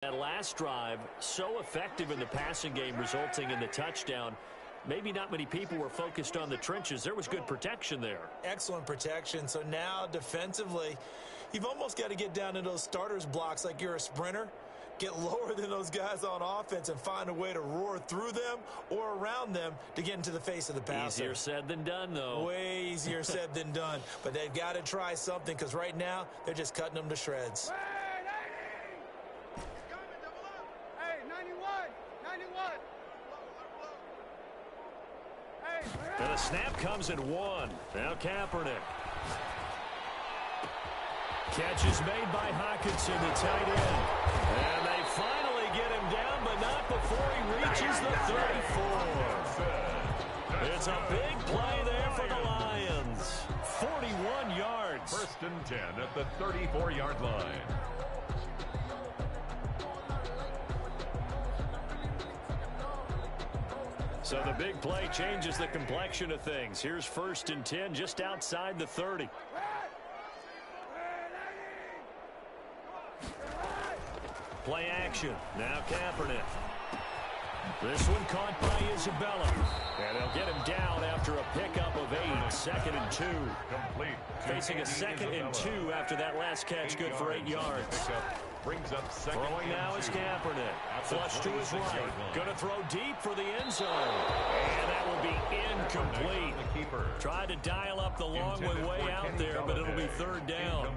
That last drive, so effective in the passing game, resulting in the touchdown. Maybe not many people were focused on the trenches. There was good protection there. Excellent protection. So now defensively, you've almost got to get down to those starters blocks like you're a sprinter. Get lower than those guys on offense and find a way to roar through them or around them to get into the face of the passer. Easier said than done, though. Way easier said than done. But they've got to try something because right now they're just cutting them to shreds. And the snap comes at 1. Now Kaepernick. Catch is made by Hawkinson, the tight end. And they finally get him down, but not before he reaches the 34. It's a big play there for the Lions. 41 yards. 1st and 10 at the 34-yard line. So the big play changes the complexion of things. Here's 1st and 10 just outside the 30. Play action. Now Kaepernick. This one caught by Isabella. And they'll get him down after a pickup of 8. 2nd and 2. Complete. Facing a 2nd and 2 after that last catch, good for 8 yards. Brings up throwing now is Kaepernick. Flush to his right. Going to throw deep for the end zone. And that will be incomplete. Tried to dial up the long way out there, but it'll be 3rd down.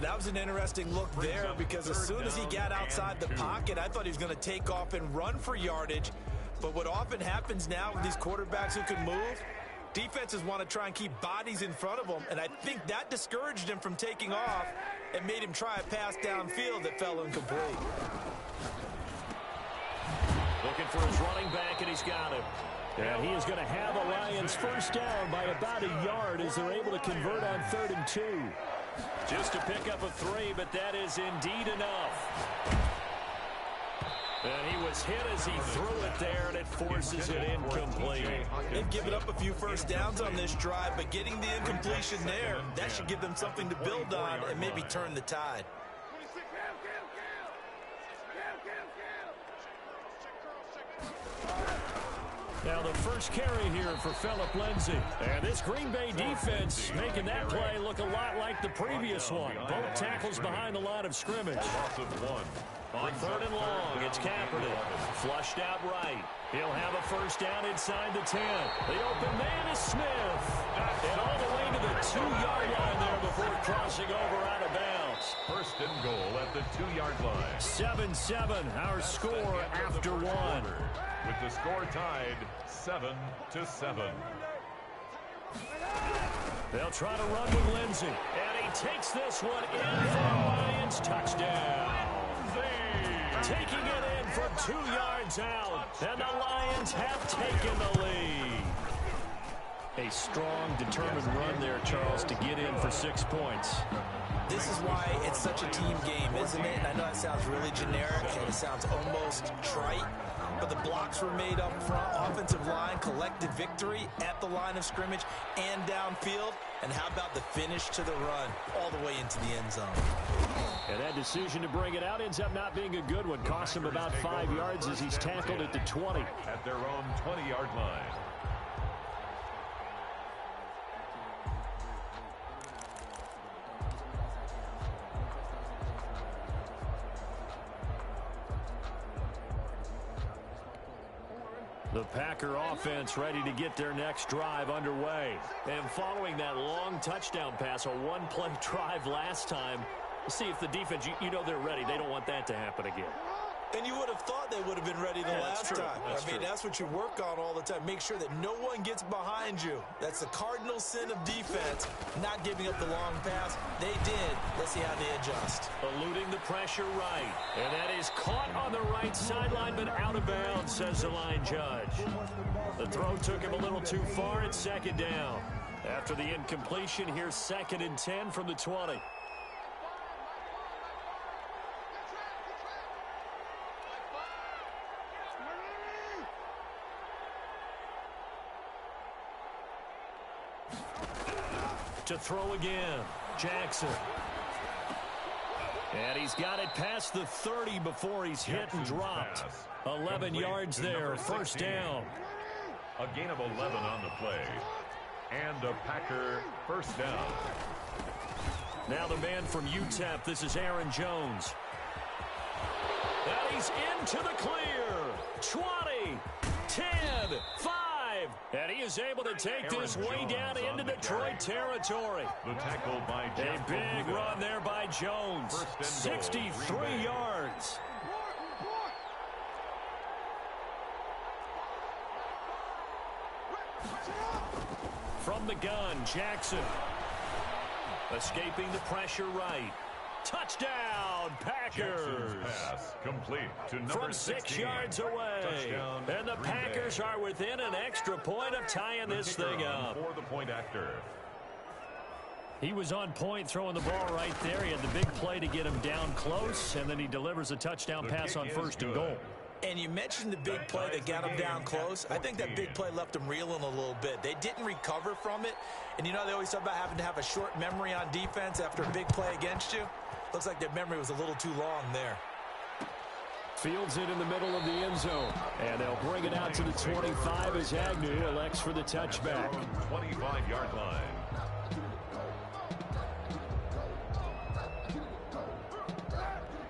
That was an interesting look there because as soon as he got outside the pocket, I thought he was going to take off and run for yardage. But what often happens now with these quarterbacks who can move, defenses want to try and keep bodies in front of them, and I think that discouraged him from taking off and made him try a pass downfield that fell incomplete. Looking for his running back, and he's got him. And he is going to have a Lions 1st down by about a yard as they're able to convert on 3rd and 2. Just to pick up a 3, but that is indeed enough. And he was hit as he threw it there, and it forces it incomplete. They've given up a few 1st downs on this drive, but getting the incompletion there, that should give them something to build on and maybe turn the tide. Now the first carry here for Phillip Lindsay. And this Green Bay defense making that play look a lot like the previous one. Both tackles behind the line of scrimmage. On 3rd and long, it's Kaepernick. Flushed out right. He'll have a 1st down inside the 10. The open man is Smith. And all the way to the 2-yard line there before crossing over out of bounds. 1st and goal at the 2-yard line. 7-7, our score after 1. With the score tied 7-7. They'll try to run with Lindsay. And he takes this one in for a Lions touchdown. Taking it in for 2 yards out. And the Lions have taken the lead. A strong, determined run there, Charles, to get in for 6 points. This is why it's such a team game, isn't it? And I know that sounds really generic and it sounds almost trite, but the blocks were made up front. Offensive line collected victory at the line of scrimmage and downfield. And how about the finish to the run all the way into the end zone? And that decision to bring it out ends up not being a good one. Cost him about 5 yards as he's tackled at the 20. At their own 20-yard line. The Packer offense ready to get their next drive underway. And following that long touchdown pass, a one-play drive last time, see if the defense, you know they're ready. They don't want that to happen again. And you would have thought they would have been ready the last time. That's what you work on all the time. Make sure that no one gets behind you. That's the cardinal sin of defense, not giving up the long pass. They did. Let's see how they adjust. Eluding the pressure right. And that is caught on the right sideline, but out of bounds, says the line judge. The throw took him a little too far. It's 2nd down. After the incompletion, here's 2nd and 10 from the 20. To throw again, Jackson. And he's got it past the 30 before he's hit and dropped. 11 yards there, first down. A gain of 11 on the play. And a Packer first down. Now the man from UTEP, this is Aaron Jones. And he's into the clear. 20, 10, 5. And he is able to take this way down into Detroit territory. The tackle by a big run there by Jones. 63 yards. From the gun, Jackson. Escaping the pressure right. Touchdown, Packers. Pass complete to number from 6 yards away. Touchdown, and the Packers are within an extra point of tying this thing up. For the point after. He was on point throwing the ball right there. He had the big play to get him down close, and then he delivers a touchdown pass on first and goal. And you mentioned the big play that got him down close. I think that big play left him reeling a little bit. They didn't recover from it. And you know they always talk about having to have a short memory on defense after a big play against you. Looks like their memory was a little too long there. Fields it in the middle of the end zone. And they'll bring it out to the 25 as Agnew elects for the touchback. 25-yard line.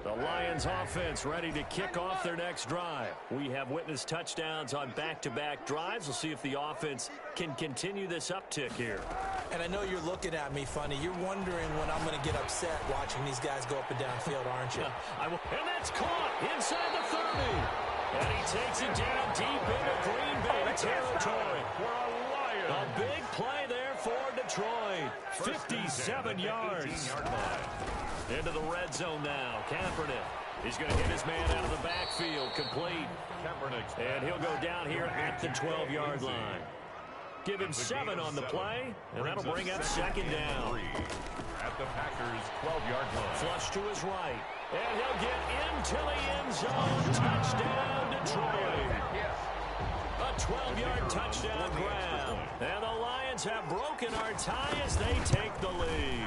The Lions offense ready to kick off their next drive. We have witnessed touchdowns on back-to-back drives. We'll see if the offense can continue this uptick here. And I know you're looking at me funny. You're wondering when I'm going to get upset watching these guys go up and down field, aren't you? I will. And that's caught inside the 30. And he takes it down deep into Green Bay territory. A big play there for Detroit. 57 yards. Into the red zone now. Kaepernick. He's going to hit his man out of the backfield. Complete. And he'll go down here at the 12-yard line. Give him 7 on the play, and that'll bring up second down. At the Packers' 12-yard line. Flush to his right. And he'll get into the end zone. Touchdown, Detroit. A 12-yard touchdown grab. And the Lions have broken our tie as they take the lead.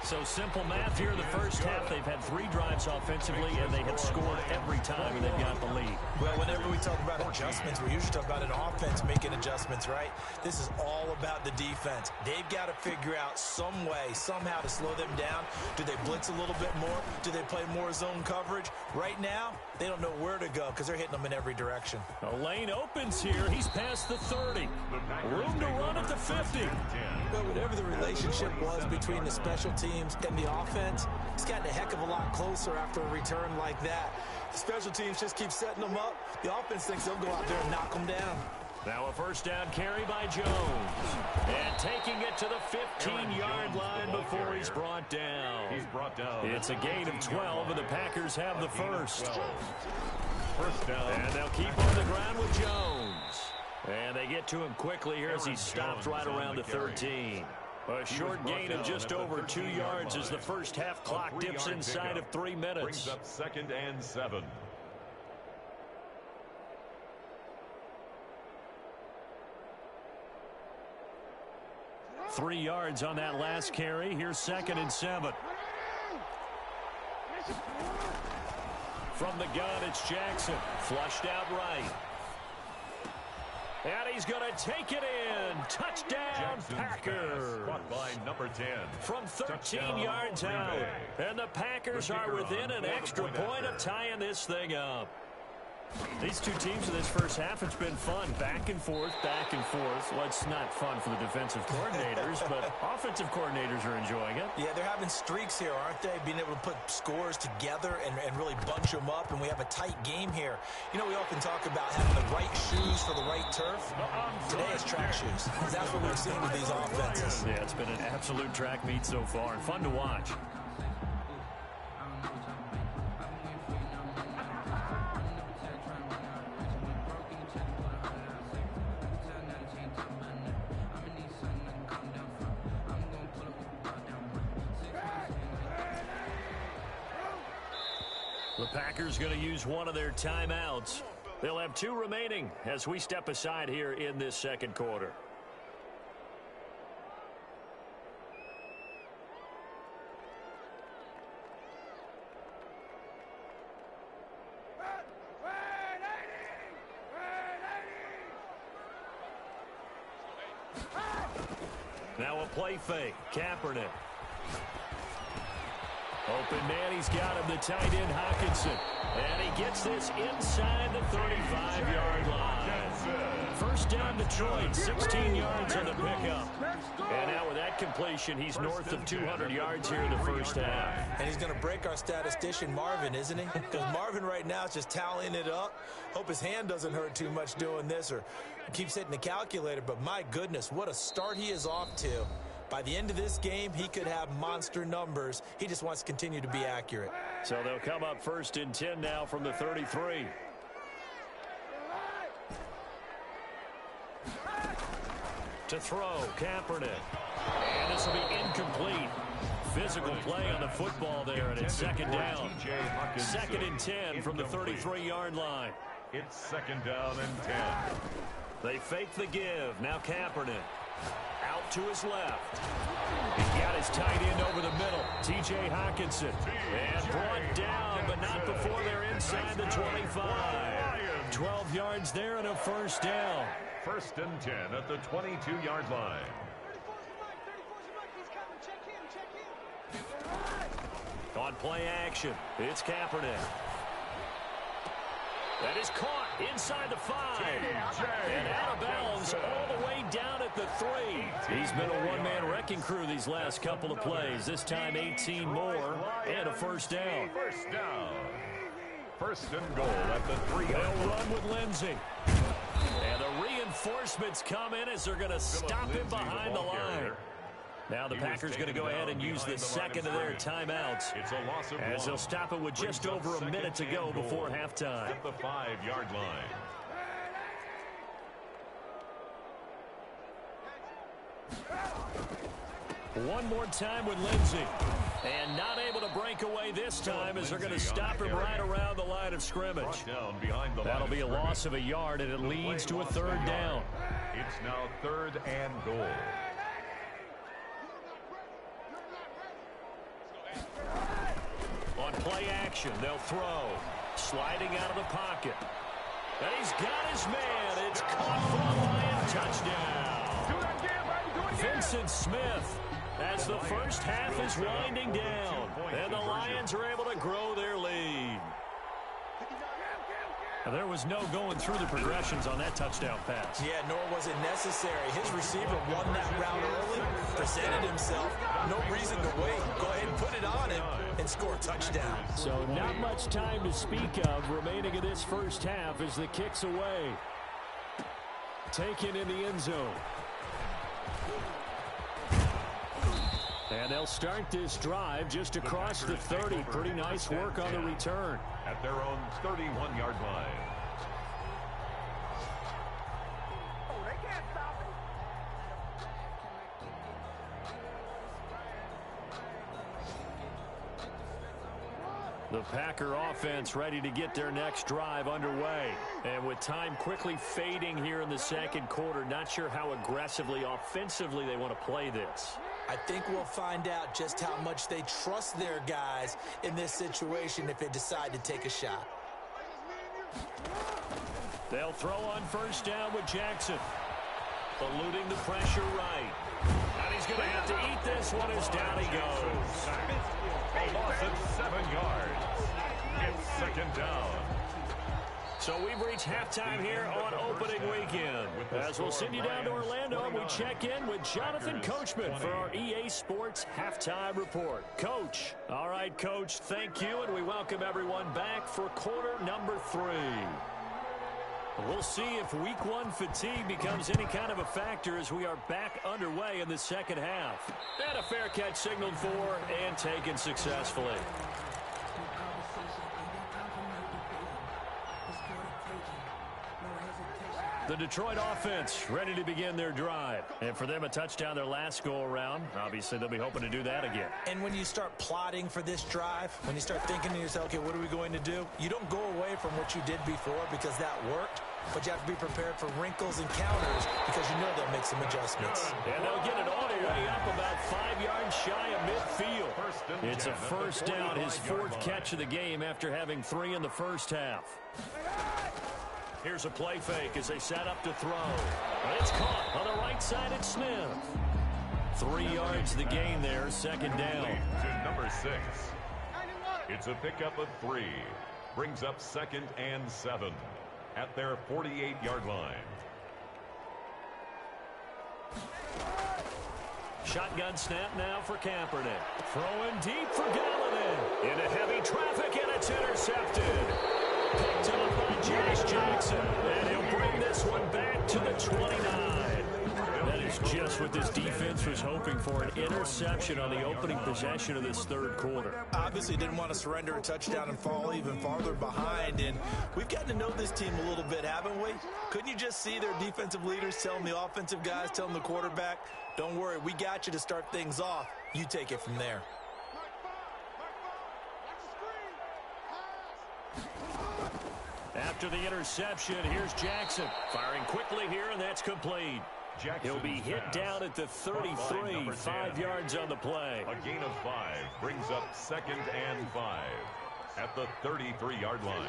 So simple math here in the first half. They've had 3 drives offensively, and they have scored every time they've got the lead. Well, whenever we talk about adjustments, we usually talk about an offense making adjustments, right? This is all about the defense. They've got to figure out some way, somehow to slow them down. Do they blitz a little bit more? Do they play more zone coverage? Right now, they don't know where to go because they're hitting them in every direction. A lane opens here. He's past the 30. Room to run at the 50. Well, whatever the relationship was between the special teams and the offense, it's gotten a heck of a lot closer after a return like that. The special teams just keep setting them up. The offense thinks they'll go out there and knock them down. Now a first down carry by Jones. And taking it to the 15-yard line before he's brought down. It's a gain of 12, and the Packers have the first. First down. And they'll keep on the ground with Jones. And they get to him quickly here as he stops right around the 13. A short gain of just over 2 yards as the first half clock dips inside of 3 minutes. Brings up second and 7. Three yards on that last carry. Here's second and 7. From the gun, it's Jackson. Flushed out right. And he's going to take it in. Touchdown, Packers. Caught by number 10. From 13 yards out. And the Packers are within an extra point of tying this thing up. These two teams in this first half, it's been fun. Back and forth, back and forth. Well, it's not fun for the defensive coordinators, but offensive coordinators are enjoying it. Yeah, they're having streaks here, aren't they? Being able to put scores together and really bunch them up, and we have a tight game here. You know, we often talk about having the right shoes for the right turf. Today it's track shoes. That's what we've seen with these offenses. Yeah, it's been an absolute track meet so far, and fun to watch. The Packers going to use one of their timeouts. They'll have 2 remaining as we step aside here in this second quarter. Now a play fake. Kaepernick. Open man, he's got him, the tight end, Hockenson. And he gets this inside the 35-yard line. First down, Detroit, 16 yards on the pickup. And now with that completion, he's north of 200 yards here in the first half. And he's going to break our statistician, Marvin, isn't he? Because Marvin right now is just tallying it up. Hope his hand doesn't hurt too much doing this or keeps hitting the calculator. But my goodness, what a start he is off to. By the end of this game, he could have monster numbers. He just wants to continue to be accurate. So they'll come up first and 10 now from the 33. To throw, Kaepernick. And this will be incomplete. Physical play on the football there, and it's second down. Second and 10 from the 33-yard line. It's second down and 10. They fake the give. Now Kaepernick. Out to his left. He's got his tight end over the middle. T.J. Hockenson. And brought down, but not before they're inside the 25. 12 yards there and a first down. First and 10 at the 22-yard line. On play action, it's Kaepernick. That is caught inside the 5. And out of bounds all the way down at the 3. He's been a one-man wrecking crew these last couple of plays. This time 18 more and a first down. First down. First and goal at the 3. They'll run with Lindsey. And the reinforcements come in as they're going to stop him behind the line. Now the Packers going to go ahead and use the second of their timeouts as they'll stop it with just over a minute to go before halftime. At the 5-yard line. One more time with Lindsey. And not able to break away this time as they're going to stop him right around the line of scrimmage. That'll be a loss of a yard, and it leads to a third down. It's now third and goal. On play action, they'll throw. Sliding out of the pocket. And he's got his man. It's caught for a Lion touchdown. Vincent Smith, as the first half is winding down. And the Lions are able to grow their lead. Now, there was no going through the progressions on that touchdown pass. Yeah, nor was it necessary. His receiver won that route early, presented himself. No reason to wait. Go ahead and put it on him and score a touchdown. So not much time to speak of remaining in this first half as the kick's away. Taken in the end zone. And they'll start this drive just across the 30. Pretty nice work on the return. At their own 31-yard line. The Packer offense ready to get their next drive underway. And with time quickly fading here in the second quarter, not sure how aggressively, offensively they want to play this. I think we'll find out just how much they trust their guys in this situation if they decide to take a shot. They'll throw on first down with Jackson. Eluding the pressure right. And he's going to have to eat this one as down he goes. A loss of 7 yards. It's second down. So we've reached halftime here on opening weekend. As we'll send you down to Orlando, and we check in with Jonathan Coachman for our EA Sports Halftime Report. Coach. All right, Coach, thank you, and we welcome everyone back for quarter number 3. We'll see if week 1 fatigue becomes any kind of a factor as we are back underway in the second half. And a fair catch signaled for and taken successfully. The Detroit offense ready to begin their drive. And for them, a touchdown their last go-around. Obviously, they'll be hoping to do that again. And when you start plotting for this drive, when you start thinking to yourself, okay, what are we going to do? You don't go away from what you did before because that worked. But you have to be prepared for wrinkles and counters because you know they'll make some adjustments. And they'll get it all the way up about 5 yards shy of midfield. It's a first down, his 4th catch of the game after having 3 in the first half. Here's a play fake as they set up to throw. It's caught on the right side. It's Smith. 3 yards the gain there, second down. To number 6. It's a pickup of 3. Brings up 2nd and 7 at their 48-yard line. Shotgun snap now for Kaepernick. Throwing deep for Galladay. Into heavy traffic, and it's intercepted. Picked up by Josh Jackson. And he'll bring this one back to the 29. That is just what this defense was hoping for, an interception on the opening possession of this third quarter. Obviously didn't want to surrender a touchdown and fall even farther behind, and we've gotten to know this team a little bit, haven't we? Couldn't you just see their defensive leaders telling the offensive guys, telling the quarterback, don't worry, we got you to start things off. You take it from there. After the interception, here's Jackson. Firing quickly here, and that's complete. He'll be hit down at the 33, 5 yards on the play. A gain of 5 brings up 2nd and 5 at the 33-yard line.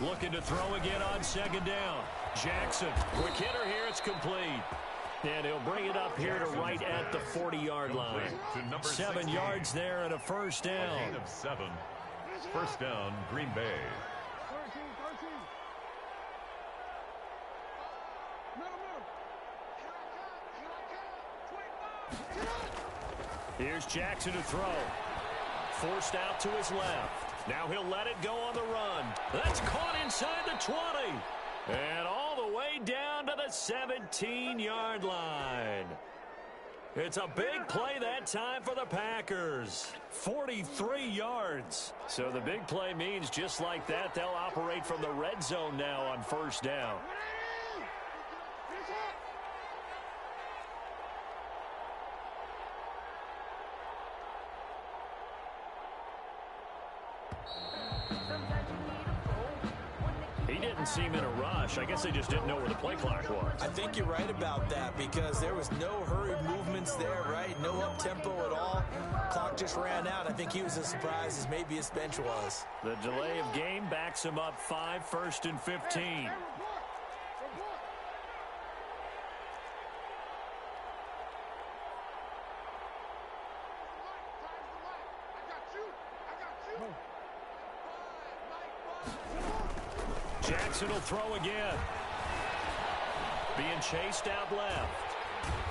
Looking to throw again on second down. Jackson, quick hitter here, it's complete. And he'll bring it up here to right at the 40-yard line. 7 yards there and a first down. A gain of 7. First down, Green Bay. Here's Jackson to throw. Forced out to his left. Now he'll let it go on the run. That's caught inside the 20. And all the way down to the 17-yard line. It's a big play that time for the Packers. 43 yards. So the big play means just like that, they'll operate from the red zone now on first down. He didn't seem in a rush. I guess they just didn't know where the play clock was. I think you're right about that because there was no hurried movements there, right? No up-tempo at all. Clock just ran out. I think he was as surprised as maybe his bench was. The delay of game backs him up 5, 1st and 15. Jackson will throw again. Being chased out left.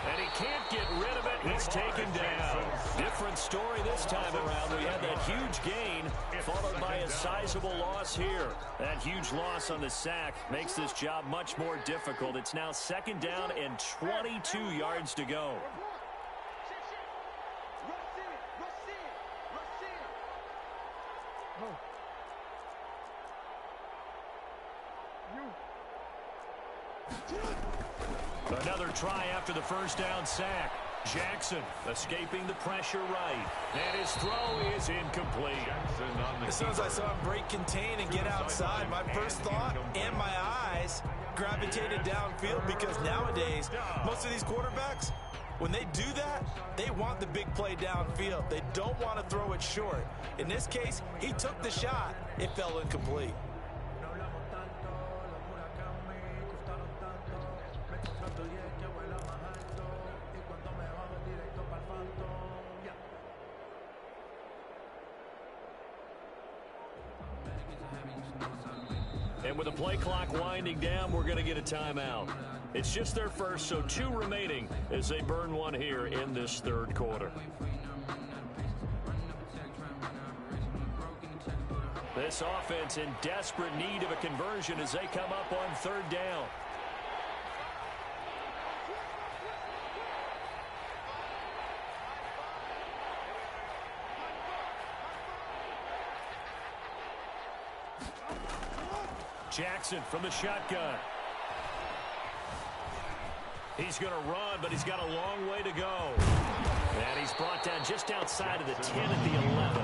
And he can't get rid of it. He's taken down. Different story this time around. We had that huge gain followed by a sizable loss here. That huge loss on the sack makes this job much more difficult. It's now second down and 22 yards to go. Another try after the first down sack. Jackson escaping the pressure right. And his throw is incomplete. As soon as I saw him break contain and get outside, my first thought and my eyes gravitated downfield because nowadays, most of these quarterbacks, when they do that, they want the big play downfield. They don't want to throw it short. In this case, he took the shot. It fell incomplete. And with the play clock winding down, we're going to get a timeout. It's just their first, so 2 remaining as they burn one here in this third quarter. This offense in desperate need of a conversion as they come up on third down. Jackson from the shotgun. He's going to run, but he's got a long way to go. And he's brought down just outside of the 10 at the 11.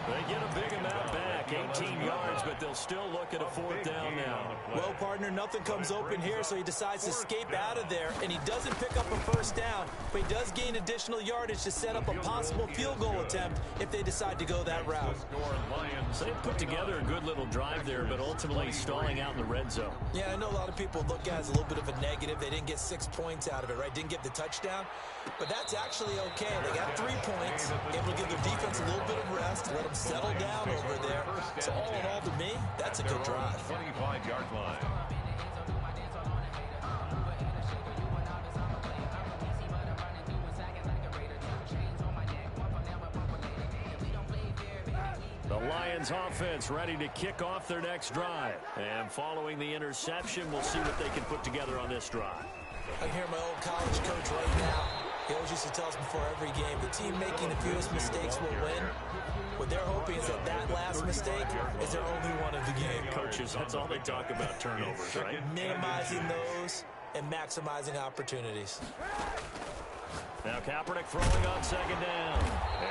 They get a big amount back, 18 yards, but they'll still look at a fourth down now. Well, partner, nothing comes open here, so he decides to escape out of there, and he doesn't pick up a first down, but he does gain additional yardage to set up a possible field goal attempt if they decide to go that route. So they put together a good little drive there, but ultimately stalling out in the red zone. Yeah, I know a lot of people look at it as a little bit of a negative. They didn't get 6 points out of it, right? Didn't get the touchdown. But that's actually okay. They got 3 points, able to give their defense a little bit of rest, let them settle down over there. So all in all, to me, that's a good drive. 25-yard line. The Lions offense ready to kick off their next drive. And following the interception, we'll see what they can put together on this drive. I can hear my old college coach right now. He always used to tell us before every game, the team making the fewest mistakes will win. What they're hoping is that that last mistake is their only one of the game. Coaches, that's all they talk about, turnovers, right? Minimizing those and maximizing opportunities. Now Kaepernick throwing on second down.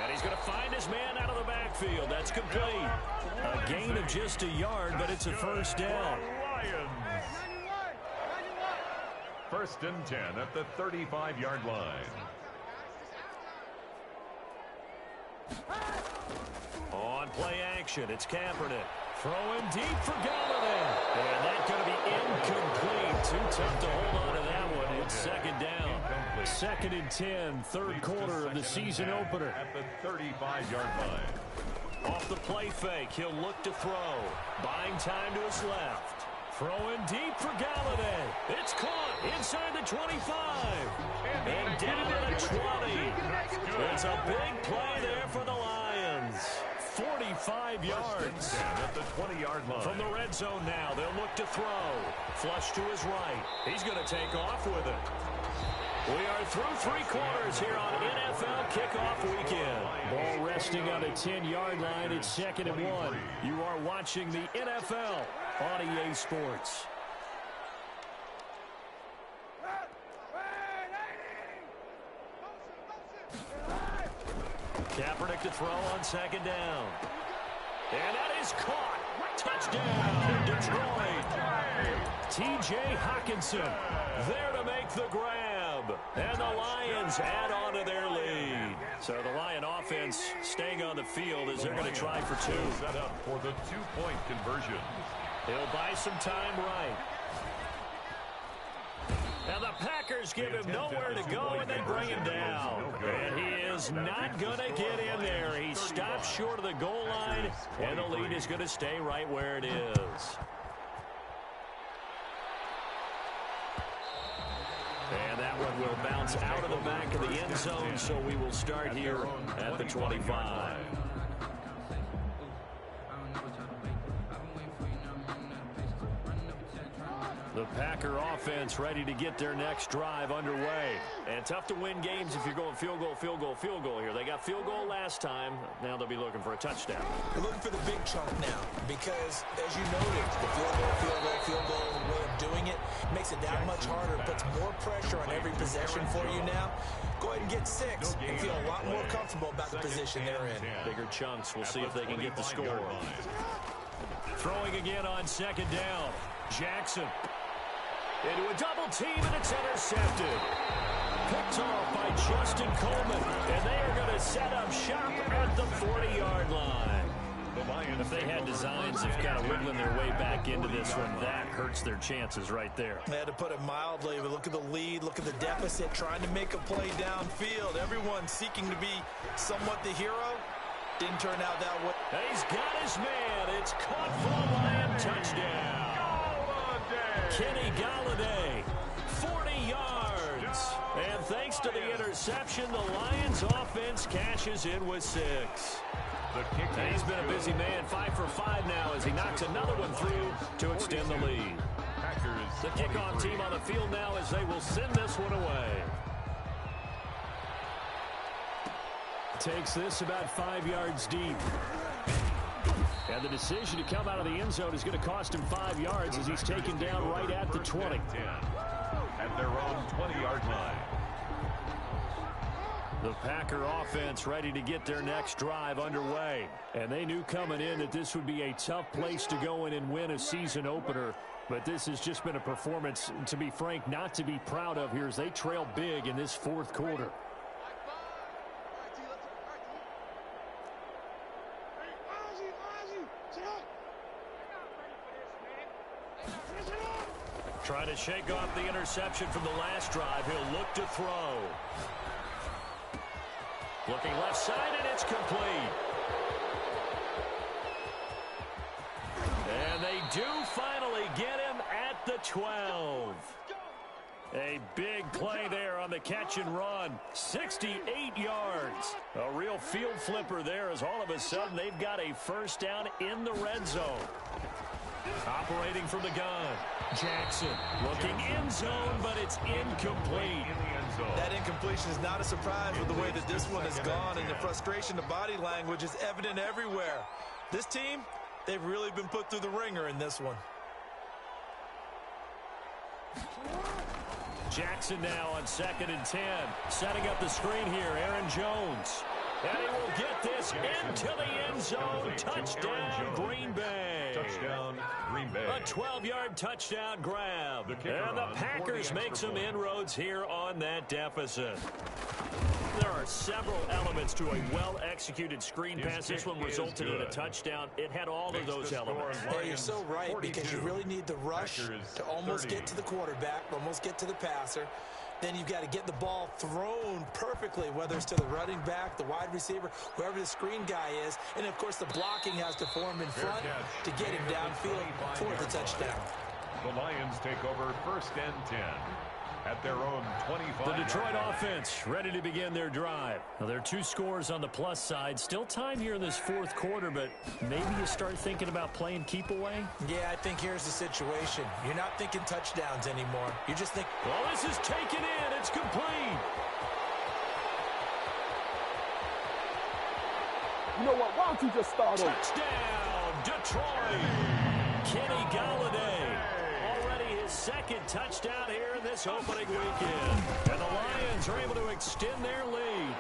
And he's going to find his man out of the backfield. That's complete. A gain of just a yard, but it's a first down. Lions. First and 10 at the 35-yard line. On play action, it's Kaepernick. Throwing deep for Galladay. And that's going to be incomplete. Too tough to hold on to that one. It's second down. Second and 10, third quarter of the season opener. At the 35-yard line. Off the play fake, he'll look to throw. Buying time to his left. Throwing deep for Galladay. It's caught inside the 25. And down to the 20. It's a big play there for the Lions. 45 yards. At the 20-yard line. From the red zone now, they'll look to throw. Flush to his right. He's going to take off with it. We are through 3 quarters here on NFL kickoff weekend. Ball resting on a 10-yard line. It's second and 1. You are watching the NFL on EA Sports. Kaepernick to throw on second down. And that is caught. Touchdown, Detroit. T.J. Hockenson there to make the grab. And the Lions add on to their lead. So the Lion offense staying on the field as they're going to try for 2. Set up for the 2-point conversion. He'll buy some time right. Now the Packers give him nowhere to go, and they bring him down. And he is not going to get in there. He stops short of the goal line, and the lead is going to stay right where it is. And that one will bounce out of the back of the end zone, so we will start here at the 25. The Packer offense ready to get their next drive underway. And tough to win games if you're going field goal, field goal, field goal here. They got field goal last time. Now they'll be looking for a touchdown. They're looking for the big chunk now because, as you noted, the field goal way of doing it makes it that much harder, puts more pressure on every possession for you now. Go ahead and get 6 and feel a lot more comfortable about the position they're in. Bigger chunks. We'll see if they can get the score. Throwing again on second down. Jackson. Into a double team, and it's intercepted. Picked off by Justin Coleman, and they are going to set up shop at the 40-yard line. If they had designs of kind of wiggling their way back into this one, that hurts their chances right there. They had to put it mildly, but look at the lead, look at the deficit, trying to make a play downfield. Everyone seeking to be somewhat the hero. Didn't turn out that way. He's got his man. It's caught for a Lion touchdown. Kenny Galladay, 40 yards. And thanks to the interception, the Lions offense cashes in with 6. And he's been a busy man, 5 for 5 now as he knocks another one through to extend the lead. The kickoff team on the field now as they will send this one away. Takes this about 5 yards deep. And the decision to come out of the end zone is going to cost him 5 yards as he's taken down right at the 20. At their own 20-yard line. The Packer offense ready to get their next drive underway. And they knew coming in that this would be a tough place to go in and win a season opener. But this has just been a performance, to be frank, not to be proud of here as they trail big in this fourth quarter. Trying to shake off the interception from the last drive. He'll look to throw. Looking left side, and it's complete. And they do finally get him at the 12. A big play there on the catch and run. 68 yards. A real field flipper there as all of a sudden they've got a first down in the red zone. Operating from the gun. Jackson looking end zone, but it's incomplete. That incompletion is not a surprise with the way that this one has gone, and the frustration, the body language is evident everywhere. This team, they've really been put through the ringer in this one. Jackson now on 2nd and 10. Setting up the screen here, Aaron Jones. And he will get this into the end zone. Touchdown, Green Bay. Touchdown, Green Bay. A 12-yard touchdown grab. And the Packers make some inroads here on that deficit. There are several elements to a well-executed screen pass. This one resulted in a touchdown. It had all of those elements. Hey, you're so right, because you really need the rush to almost get to the quarterback, almost get to the passer. Then you've got to get the ball thrown perfectly, whether it's to the running back, the wide receiver, whoever the screen guy is. And, of course, the blocking has to form in front to get him downfield for the touchdown. The Lions take over 1st and 10 at their own 25. The Detroit offense ready to begin their drive. Now, there are 2 scores on the plus side. Still time here in this fourth quarter, but maybe you start thinking about playing keep away? Yeah, I think here's the situation. You're not thinking touchdowns anymore. You're just thinking, well, this is taken in. It's complete. You know what? Why don't you just start over? Touchdown, Detroit. Kenny Golladay. Already his 2nd touchdown here in this opening weekend. And the Lions are able to extend their lead.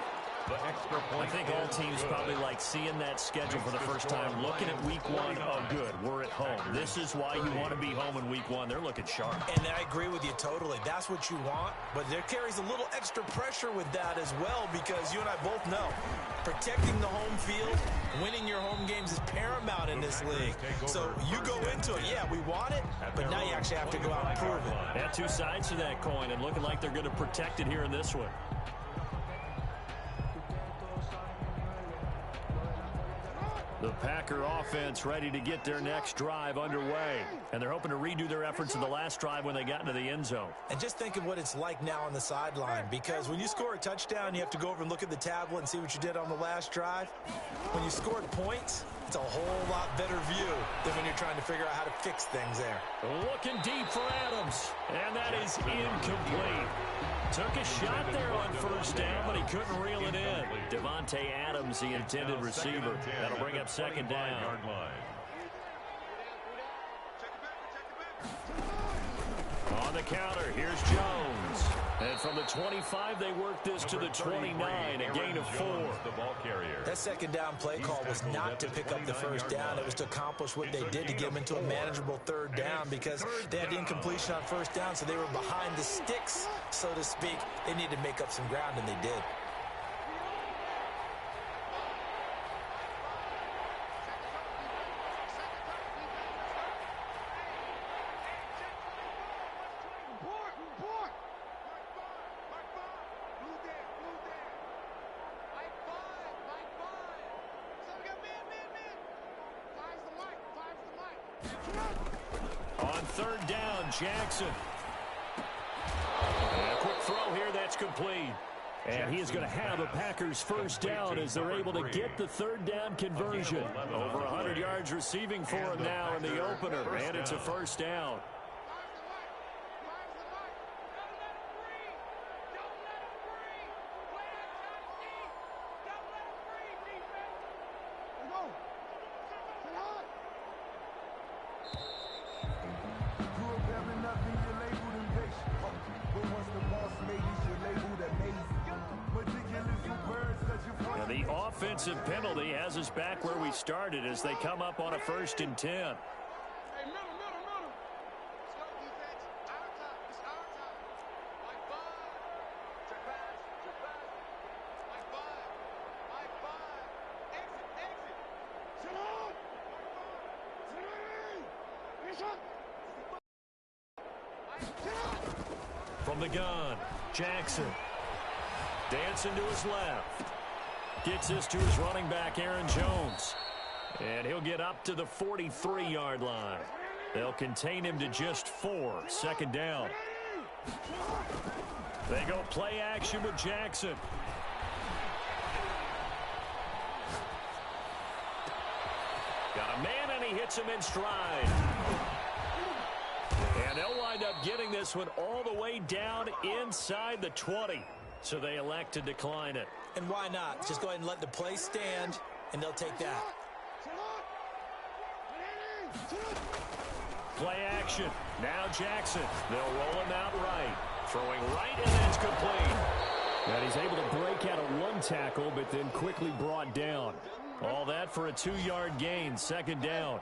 I think all teams probably like seeing that schedule for the first time, looking at week 1. Oh, good, we're at home. This is why you want to be home in week 1. They're looking sharp. And I agree with you totally. That's what you want, but there carries a little extra pressure with that as well, because you and I both know protecting the home field, winning your home games is paramount in this league. So you go into it, yeah, we want it, but now you actually have to go out and prove it. Yeah, 2 sides to that coin, and looking like they're going to protect it here in this one. The Packer offense ready to get their next drive underway. And they're hoping to redo their efforts in the last drive when they got into the end zone. And just think of what it's like now on the sideline, because when you score a touchdown, you have to go over and look at the tablet and see what you did on the last drive. When you scored points, it's a whole lot better view than when you're trying to figure out how to fix things there. Looking deep for Adams, and that is incomplete. Took a shot there on 1st down, but he couldn't reel it in. Devontae Adams, the intended receiver. That'll bring up 2nd down. On the counter, here's Jones. And from the 25, they work this to the 29, a gain of 4. That 2nd down play call was not to pick up the 1st down. It was to accomplish what they did to get them into a manageable 3rd down, because they had incompletion on 1st down, so they were behind the sticks, so to speak. They needed to make up some ground, and they did. On 3rd down, Jackson. And a quick throw here, that's complete. And he is going to have a Packers 1st down as they're able to get the 3rd down conversion. Over 100 yards receiving for him now in the opener, and it's a 1st down. The offensive penalty has us back where we started as they come up on a 1st and 10. From the gun, Jackson. Dancing to his left. Gets this to his running back, Aaron Jones. And he'll get up to the 43-yard line. They'll contain him to just 4. Second down. They go play action with Jackson. Got a man, and he hits him in stride. And they'll wind up getting this one all the way down inside the 20. So they elect to decline it. And why not? Just go ahead and let the play stand, and they'll take that. Play action. Now Jackson. They'll roll him out right. Throwing right, and that's complete. And he's able to break out of one tackle, but then quickly brought down. All that for a 2-yard gain. Second down.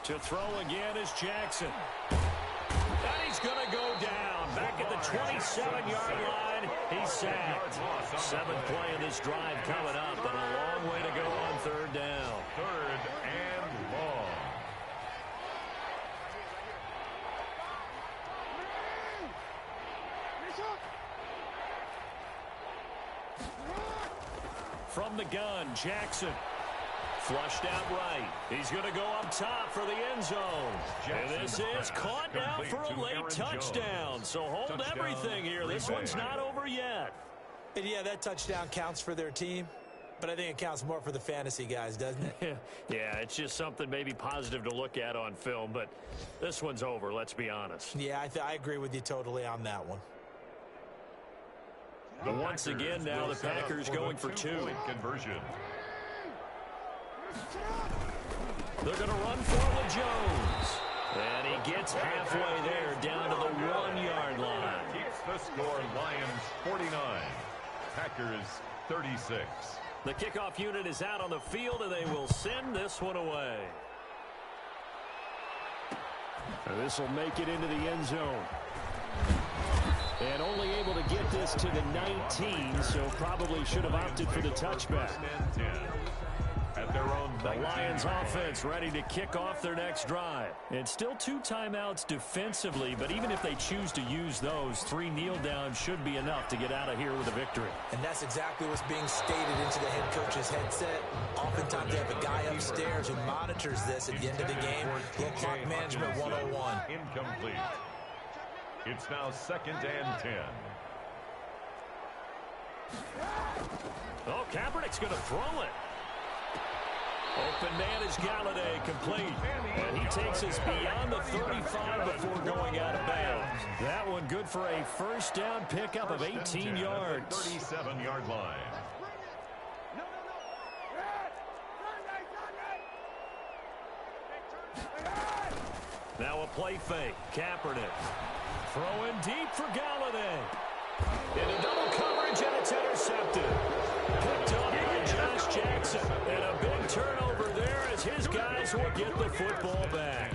To throw again is Jackson. And he's going to go down. Back at the 27-yard line. He's sacked. 7th play of this drive coming up, but a long way to go on third down. Third and long. From the gun, Jackson. Flushed out right. He's going to go up top for the end zone. And this is caught now for a late touchdown. So hold everything here. This one's not over yet. And yeah, that touchdown counts for their team, but I think it counts more for the fantasy guys, doesn't it? Yeah, it's just something maybe positive to look at on film, but this one's over, let's be honest. Yeah, I agree with you totally on that one. But once again, now the Packers going for 2. Conversion. They're going to run for with Jones. And he gets halfway there down to the 1-yard line. Keeps the score Lions 49. Packers 36. The kickoff unit is out on the field, and they will send this one away. And this will make it into the end zone. And only able to get this to the 19, so probably should have opted for the touchback. At their own the Lions offense ready to kick off their next drive. And still 2 timeouts defensively, but even if they choose to use those, 3 kneel downs should be enough to get out of here with a victory. And that's exactly what's being stated into the head coach's headset. Oftentimes they have a guy upstairs who monitors this at the end of the game. Clock management 101. Incomplete. It's now 2nd and 10. Oh, Kaepernick's going to throw it. Open man is Galladay, complete. And he takes us beyond the 35 before going out of bounds. That one good for a first down pickup of 18 yards. 37-yard line. Now a play fake. Kaepernick. Throwing deep for Galladay. Into double coverage, and it's intercepted. Picked up by Josh Jackson. And a big turnover there as his guys will get the football back.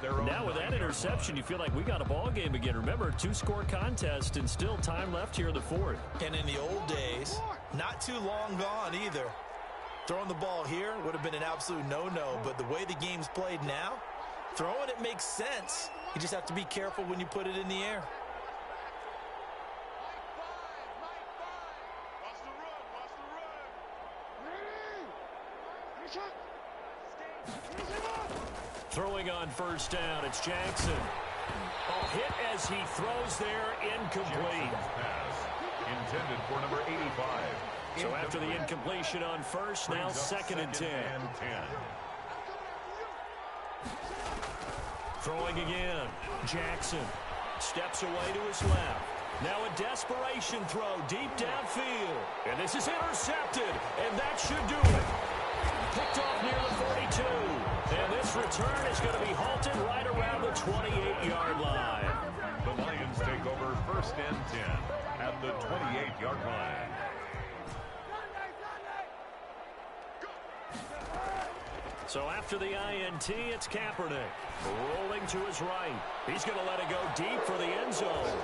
Now with that interception, you feel like we got a ball game again. Remember, 2-score contest and still time left here in the 4th. And in the old days, not too long gone either. Throwing the ball here would have been an absolute no-no, but the way the game's played now, throwing it makes sense. You just have to be careful when you put it in the air. Throwing on first down, it's Jackson. A hit as he throws there, incomplete. Pass intended for number 85. So after the incompletion on first, now 2nd and 10. Throwing again, Jackson steps away to his left. Now a desperation throw deep downfield. And this is intercepted, and that should do it. Picked off near the 42. And this return is going to be halted right around the 28-yard line. The Lions take over 1st and 10 at the 28-yard line. So after the INT, it's Kaepernick. Rolling to his right. He's going to let it go deep for the end zone.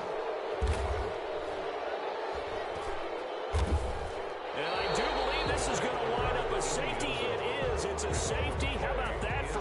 And I do believe this is going to wind up a safety. It is. a safety. How about